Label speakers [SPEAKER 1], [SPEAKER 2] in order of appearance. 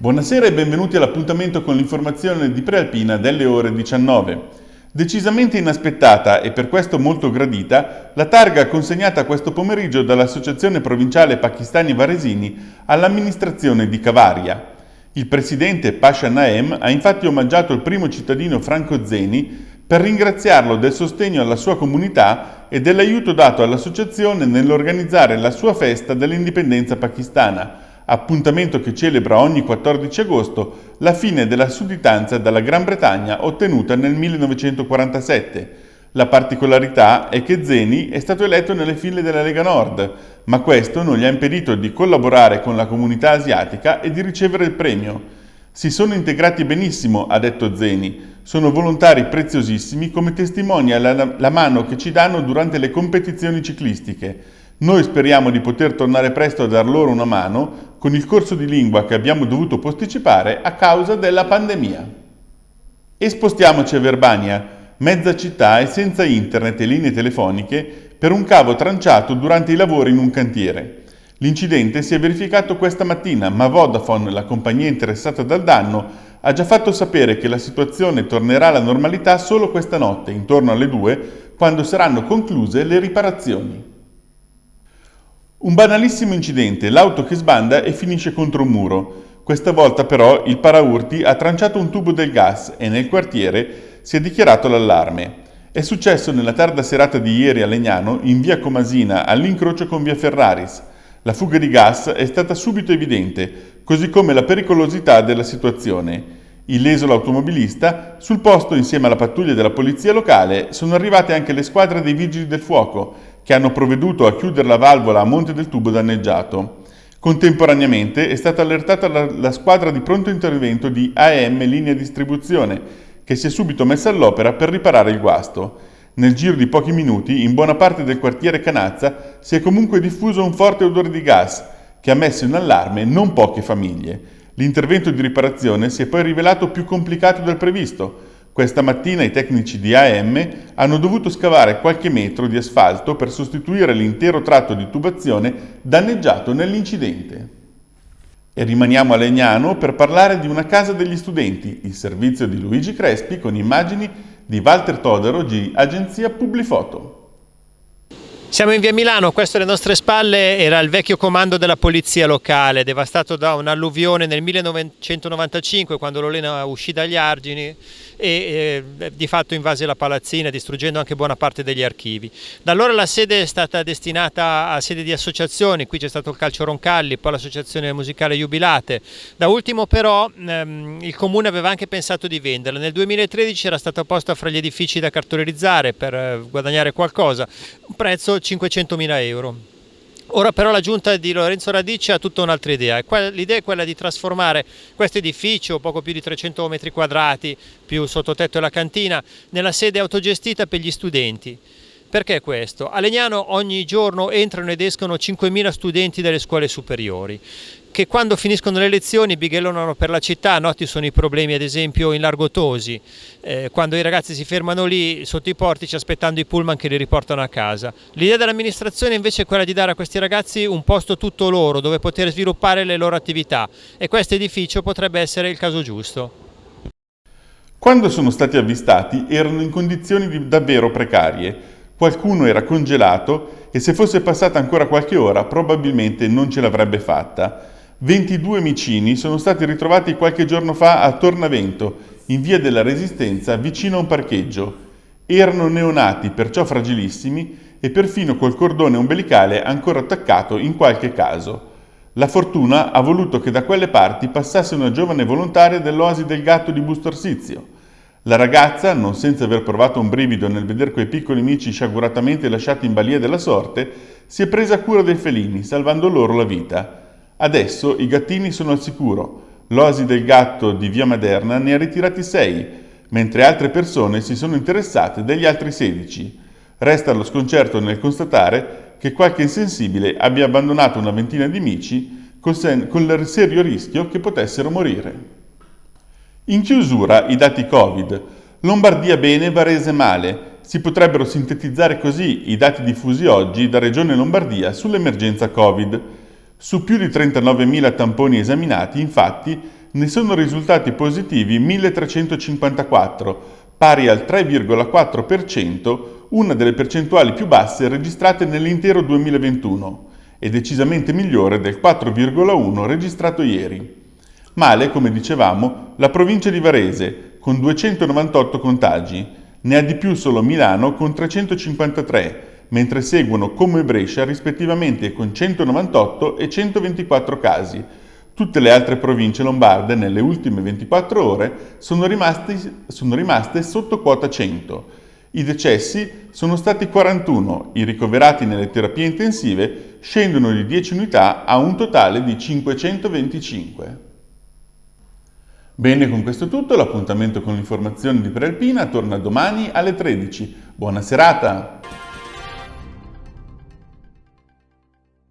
[SPEAKER 1] Buonasera e benvenuti all'appuntamento con l'informazione di Prealpina delle ore 19. Decisamente inaspettata e per questo molto gradita, la targa consegnata questo pomeriggio dall'Associazione Provinciale Pakistani Varesini all'amministrazione di Cavaria. Il presidente Pasha Naem ha infatti omaggiato il primo cittadino Franco Zeni per ringraziarlo del sostegno alla sua comunità e dell'aiuto dato all'associazione nell'organizzare la sua festa dell'indipendenza pakistana, appuntamento che celebra ogni 14 agosto la fine della sudditanza dalla Gran Bretagna ottenuta nel 1947. La particolarità è che Zeni è stato eletto nelle file della Lega Nord, ma questo non gli ha impedito di collaborare con la comunità asiatica e di ricevere il premio. Si sono integrati benissimo, ha detto Zeni. Sono volontari preziosissimi come testimonia la mano che ci danno durante le competizioni ciclistiche. Noi speriamo di poter tornare presto a dar loro una mano con il corso di lingua che abbiamo dovuto posticipare a causa della pandemia. E spostiamoci a Verbania. Mezza città è senza internet e linee telefoniche per un cavo tranciato durante i lavori in un cantiere. L'incidente si è verificato questa mattina, ma Vodafone, la compagnia interessata dal danno, ha già fatto sapere che la situazione tornerà alla normalità solo questa notte, intorno alle 2, quando saranno concluse le riparazioni. Un banalissimo incidente, l'auto che sbanda e finisce contro un muro. Questa volta però il paraurti ha tranciato un tubo del gas e nel quartiere si è dichiarato l'allarme. È successo nella tarda serata di ieri a Legnano, in via Comasina, all'incrocio con via Ferraris. La fuga di gas è stata subito evidente, così come la pericolosità della situazione. Illeso l'automobilista, sul posto insieme alla pattuglia della polizia locale sono arrivate anche le squadre dei vigili del fuoco, che hanno provveduto a chiudere la valvola a monte del tubo danneggiato. Contemporaneamente è stata allertata la squadra di pronto intervento di AM Linea Distribuzione, che si è subito messa all'opera per riparare il guasto. Nel giro di pochi minuti, in buona parte del quartiere Canazza, si è comunque diffuso un forte odore di gas, che ha messo in allarme non poche famiglie. L'intervento di riparazione si è poi rivelato più complicato del previsto. Questa mattina i tecnici di AM hanno dovuto scavare qualche metro di asfalto per sostituire l'intero tratto di tubazione danneggiato nell'incidente. E rimaniamo a Legnano per parlare di una casa degli studenti, il servizio di Luigi Crespi con immagini di Walter Todaro di agenzia Publifoto.
[SPEAKER 2] Siamo in via Milano, questo alle nostre spalle era il vecchio comando della polizia locale, devastato da un'alluvione nel 1995 quando l'Olena uscì dagli argini e di fatto invase la palazzina distruggendo anche buona parte degli archivi. Da allora la sede è stata destinata a sede di associazioni, qui c'è stato il Calcio Roncalli, poi l'associazione musicale Jubilate. Da ultimo però il comune aveva anche pensato di venderla, nel 2013 era stata posta fra gli edifici da cartolarizzare per guadagnare qualcosa, un prezzo 500.000 euro. Ora però la giunta di Lorenzo Radice ha tutta un'altra idea. L'idea è quella di trasformare questo edificio, poco più di 300 metri quadrati, più sottotetto e la cantina, nella sede autogestita per gli studenti. Perché questo? A Legnano ogni giorno entrano ed escono 5.000 studenti delle scuole superiori, che quando finiscono le lezioni bighellonano per la città. Noti sono i problemi ad esempio in Largo Tosi, quando i ragazzi si fermano lì sotto i portici aspettando i pullman che li riportano a casa. L'idea dell'amministrazione invece è quella di dare a questi ragazzi un posto tutto loro dove poter sviluppare le loro attività e questo edificio potrebbe essere il caso giusto.
[SPEAKER 1] Quando sono stati avvistati erano in condizioni davvero precarie. Qualcuno era congelato e se fosse passata ancora qualche ora probabilmente non ce l'avrebbe fatta. 22 micini sono stati ritrovati qualche giorno fa a Tornavento, in via della Resistenza, vicino a un parcheggio. Erano neonati, perciò fragilissimi, e perfino col cordone ombelicale ancora attaccato in qualche caso. La fortuna ha voluto che da quelle parti passasse una giovane volontaria dell'Oasi del Gatto di Busto Arsizio. La ragazza, non senza aver provato un brivido nel vedere quei piccoli amici sciaguratamente lasciati in balia della sorte, si è presa cura dei felini, salvando loro la vita. Adesso i gattini sono al sicuro. L'Oasi del Gatto di Via Maderna ne ha ritirati 6, mentre altre persone si sono interessate degli altri 16. Resta lo sconcerto nel constatare che qualche insensibile abbia abbandonato una ventina di amici con il serio rischio che potessero morire. In chiusura i dati Covid. Lombardia bene, Varese male. Si potrebbero sintetizzare così i dati diffusi oggi da Regione Lombardia sull'emergenza Covid. Su più di 39.000 tamponi esaminati, infatti, ne sono risultati positivi 1354, pari al 3,4%, una delle percentuali più basse registrate nell'intero 2021 e decisamente migliore del 4,1% registrato ieri. Male, come dicevamo, la provincia di Varese, con 298 contagi, ne ha di più solo Milano con 353, mentre seguono Como e Brescia rispettivamente con 198 e 124 casi. Tutte le altre province lombarde nelle ultime 24 ore sono rimaste sotto quota 100. I decessi sono stati 41, i ricoverati nelle terapie intensive scendono di 10 unità a un totale di 525. Bene, con questo è tutto, l'appuntamento con l'informazione di Prealpina torna domani alle 13. Buona serata!